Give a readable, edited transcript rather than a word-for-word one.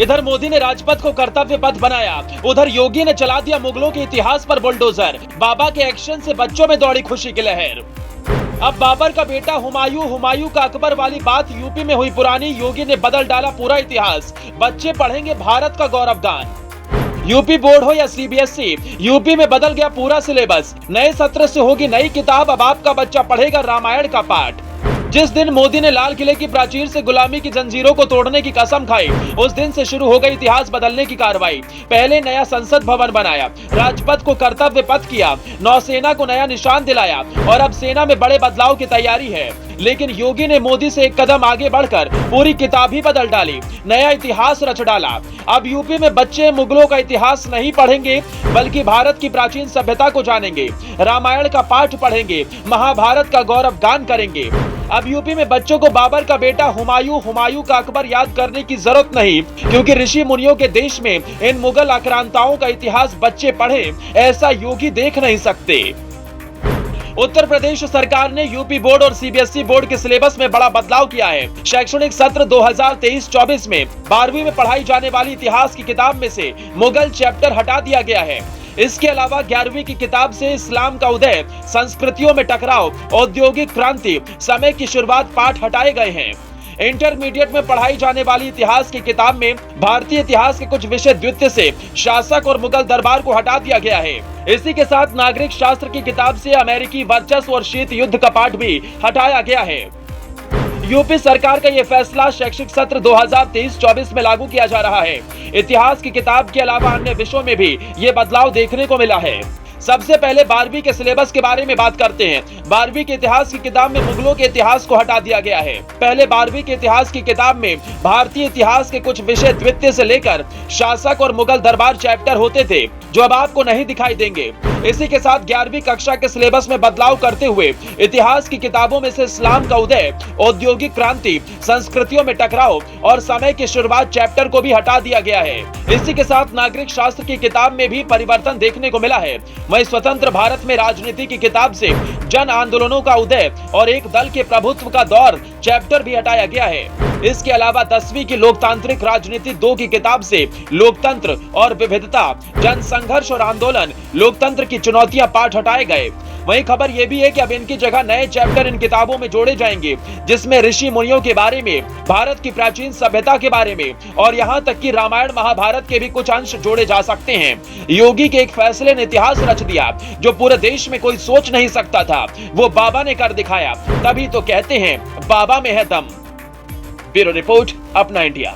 इधर मोदी ने राजपथ को कर्तव्य पथ बनाया, उधर योगी ने चला दिया मुगलों के इतिहास पर बुलडोजर। बाबा के एक्शन से बच्चों में दौड़ी खुशी की लहर। अब बाबर का बेटा हुमायूं, हुमायूं का अकबर वाली बात यूपी में हुई पुरानी। योगी ने बदल डाला पूरा इतिहास, बच्चे पढ़ेंगे भारत का गौरव गान। यूपी बोर्ड हो या सीबीएसई, यूपी में बदल गया पूरा सिलेबस। नए सत्र से होगी नई किताब, अब आपका बच्चा पढ़ेगा रामायण का पाठ। जिस दिन मोदी ने लाल किले की प्राचीर से गुलामी की जंजीरों को तोड़ने की कसम खाई, उस दिन से शुरू हो गई इतिहास बदलने की कार्रवाई। पहले नया संसद भवन बनाया, राजपथ को कर्तव्य पथ किया, नौसेना को नया निशान दिलाया और अब सेना में बड़े बदलाव की तैयारी है। लेकिन योगी ने मोदी से एक कदम आगे बढ़कर पूरी किताब ही बदल डाली, नया इतिहास रच डाला। अब यूपी में बच्चे मुगलों का इतिहास नहीं पढ़ेंगे, बल्कि भारत की प्राचीन सभ्यता को जानेंगे, रामायण का पाठ पढ़ेंगे, महाभारत का गौरव गान करेंगे। अब यूपी में बच्चों को बाबर का बेटा हुमायूं, हुमायूं का अकबर याद करने की जरूरत नहीं, क्योंकि ऋषि मुनियों के देश में इन मुगल आक्रांताओं का इतिहास बच्चे पढ़े, ऐसा योगी देख नहीं सकते। उत्तर प्रदेश सरकार ने यूपी बोर्ड और सीबीएसई बोर्ड के सिलेबस में बड़ा बदलाव किया है। शैक्षणिक सत्र 2023-24 में 12वीं में पढ़ाई जाने वाली इतिहास की किताब में से मुगल चैप्टर हटा दिया गया है। इसके अलावा 11वीं की किताब से इस्लाम का उदय, संस्कृतियों में टकराव, औद्योगिक क्रांति, समय की शुरुआत पाठ हटाए गए हैं। इंटरमीडिएट में पढ़ाई जाने वाली इतिहास की किताब में भारतीय इतिहास के कुछ विषय द्वितीय से शासक और मुगल दरबार को हटा दिया गया है। इसी के साथ नागरिक शास्त्र की किताब से अमेरिकी वर्चस्व और शीत युद्ध का पाठ भी हटाया गया है। यूपी सरकार का यह फैसला शैक्षिक सत्र 2023-24 में लागू किया जा रहा है। इतिहास की किताब के अलावा अन्य विषयों में भी ये बदलाव देखने को मिला है। सबसे पहले 12वीं के सिलेबस के बारे में बात करते हैं। 12वीं के इतिहास की किताब में मुगलों के इतिहास को हटा दिया गया है। पहले 12वीं के इतिहास की किताब में भारतीय इतिहास के कुछ विषय द्वितीय से लेकर शासक और मुगल दरबार चैप्टर होते थे, जो अब आपको नहीं दिखाई देंगे। इसी के साथ 11वीं कक्षा के सिलेबस में बदलाव करते हुए इतिहास की किताबों में से इस्लाम का उदय, औद्योगिक क्रांति, संस्कृतियों में टकराव और समय की शुरुआत चैप्टर को भी हटा दिया गया है। इसी के साथ नागरिक शास्त्र की किताब में भी परिवर्तन देखने को मिला है। वहीं स्वतंत्र भारत में राजनीति की किताब से जन आंदोलनों का उदय और एक दल के प्रभुत्व का दौर चैप्टर भी हटाया गया है। इसके अलावा 10वीं की लोकतांत्रिक राजनीति 2 की किताब से लोकतंत्र और विविधता, जन संघर्ष और आंदोलन, लोकतंत्र की चुनौतियां पाठ हटाए गए। वहीं खबर यह भी है कि अब इनकी जगह नए चैप्टर इन किताबों में जोड़े जाएंगे, जिसमें ऋषि मुनियों के बारे में, भारत की प्राचीन सभ्यता के बारे में और यहाँ तक कि रामायण महाभारत के भी कुछ अंश जोड़े जा सकते हैं। योगी के एक फैसले ने इतिहास रच दिया, जो पूरे देश में कोई सोच नहीं सकता था, वो बाबा ने कर दिखाया। तभी तो कहते हैं बाबा में है दम। ब्यूरो रिपोर्ट, अपना इंडिया।